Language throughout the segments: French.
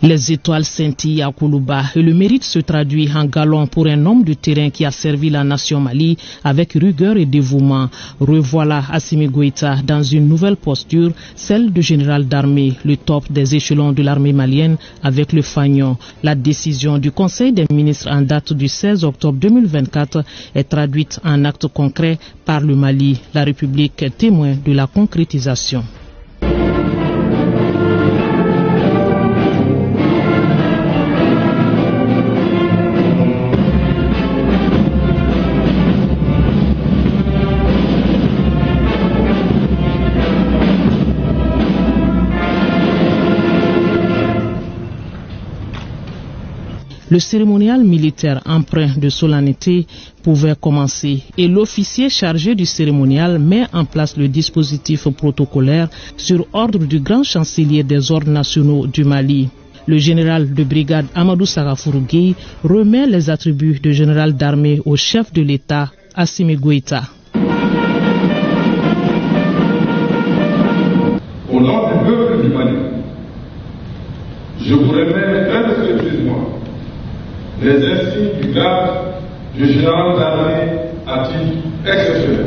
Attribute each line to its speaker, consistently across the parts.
Speaker 1: Les étoiles scintillent à Koulouba et le mérite se traduit en galon pour un homme de terrain qui a servi la nation Mali avec rigueur et dévouement. Revoilà Assimi Goïta dans une nouvelle posture, celle de général d'armée, le top des échelons de l'armée malienne avec le fanion. La décision du Conseil des ministres en date du 16 octobre 2024 est traduite en actes concrets par le Mali. La République est témoin de la concrétisation. Le cérémonial militaire empreint de solennité pouvait commencer et l'officier chargé du cérémonial met en place le dispositif protocolaire sur ordre du grand chancelier des ordres nationaux du Mali. Le général de brigade Amadou Sagafourou Gueye remet les attributs de général d'armée au chef de l'État, Assimi Goïta.
Speaker 2: Au nom du peuple du Mali, je vous remets très respectueusement les insignes du grade du général d'armée à titre exceptionnel.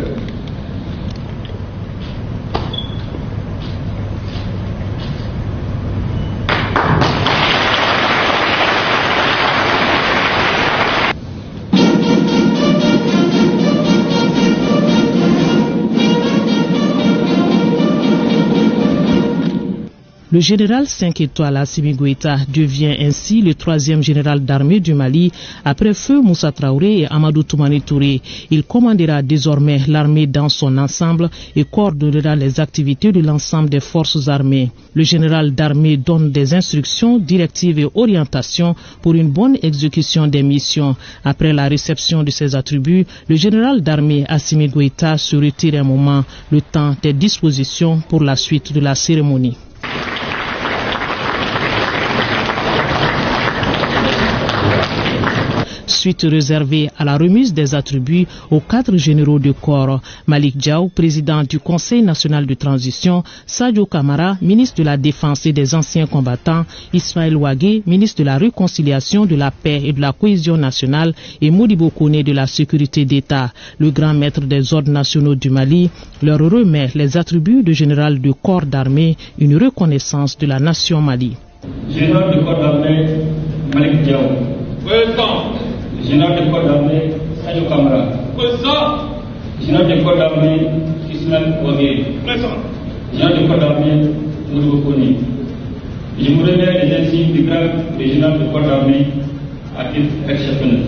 Speaker 1: Le général 5 étoiles Assimi Goïta devient ainsi le 3e général d'armée du Mali après Feu Moussa Traoré et Amadou Toumani Touré. Il commandera désormais l'armée dans son ensemble et coordonnera les activités de l'ensemble des forces armées. Le général d'armée donne des instructions, directives et orientations pour une bonne exécution des missions. Après la réception de ses attributs, le général d'armée Assimi Goïta se retire un moment, le temps des dispositions pour la suite de la cérémonie. Suite réservée à la remise des attributs aux cadres généraux de corps. Malik Diaw, président du Conseil national de transition, Sadio Kamara, ministre de la Défense et des anciens combattants, Ismaël Ouagé, ministre de la Réconciliation, de la Paix et de la Cohésion nationale et Modibo Kone de la Sécurité d'État. Le grand maître des ordres nationaux du Mali leur remet les attributs de général de corps d'armée, une reconnaissance de la nation Mali.
Speaker 3: Général de corps d'armée, Malik Diaw.
Speaker 2: Présent.
Speaker 3: Général de corps d'armée, Sadio Kamara.
Speaker 2: Présent.
Speaker 3: Général de corps d'armée, Ismaël Ouagé.
Speaker 2: Présent.
Speaker 3: Général de corps d'armée, Modibo Kone. Je vous remets les insignes du grade de général de corps d'armée à titre exceptionnel.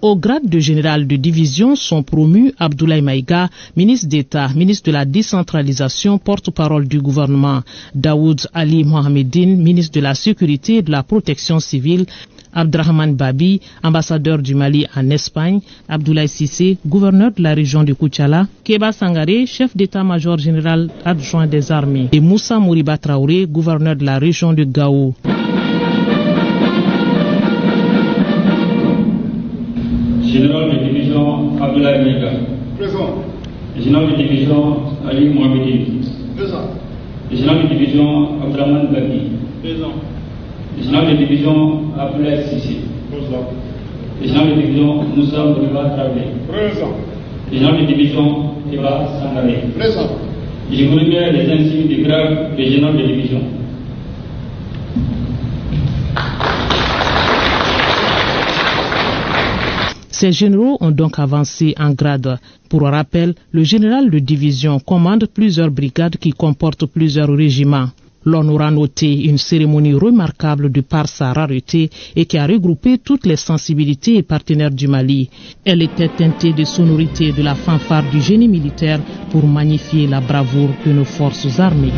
Speaker 1: Au grade de général de division sont promus Abdoulaye Maïga, ministre d'État, ministre de la décentralisation, porte-parole du gouvernement, Daoud Ali Mohamedine, ministre de la Sécurité et de la Protection civile, Abdrahman Babi, ambassadeur du Mali en Espagne, Abdoulaye Sissé, gouverneur de la région de Koutiala, Keba Sangaré, chef d'état-major général adjoint des armées, et Moussa Mouriba Traoré, gouverneur de la région de Gao.
Speaker 3: Général de division Abdoulaye Maïga.
Speaker 2: Présent.
Speaker 3: Général de division Ali Mohamedine.
Speaker 2: Présent.
Speaker 3: Général de division Abdrahman Babi.
Speaker 2: Présent.
Speaker 3: Général de division Abdoulaye Sissé.
Speaker 2: Présent.
Speaker 3: Général de division Moussa Mouriba Traoré.
Speaker 2: Présent.
Speaker 3: Général de division Keba Sangaré.
Speaker 2: Présent.
Speaker 3: Je vous remets les insignes du grade de général de division.
Speaker 1: Ces généraux ont donc avancé en grade. Pour rappel, le général de division commande plusieurs brigades qui comportent plusieurs régiments. L'on aura noté une cérémonie remarquable de par sa rareté et qui a regroupé toutes les sensibilités et partenaires du Mali. Elle était teintée de sonorités de la fanfare du génie militaire pour magnifier la bravoure de nos forces armées.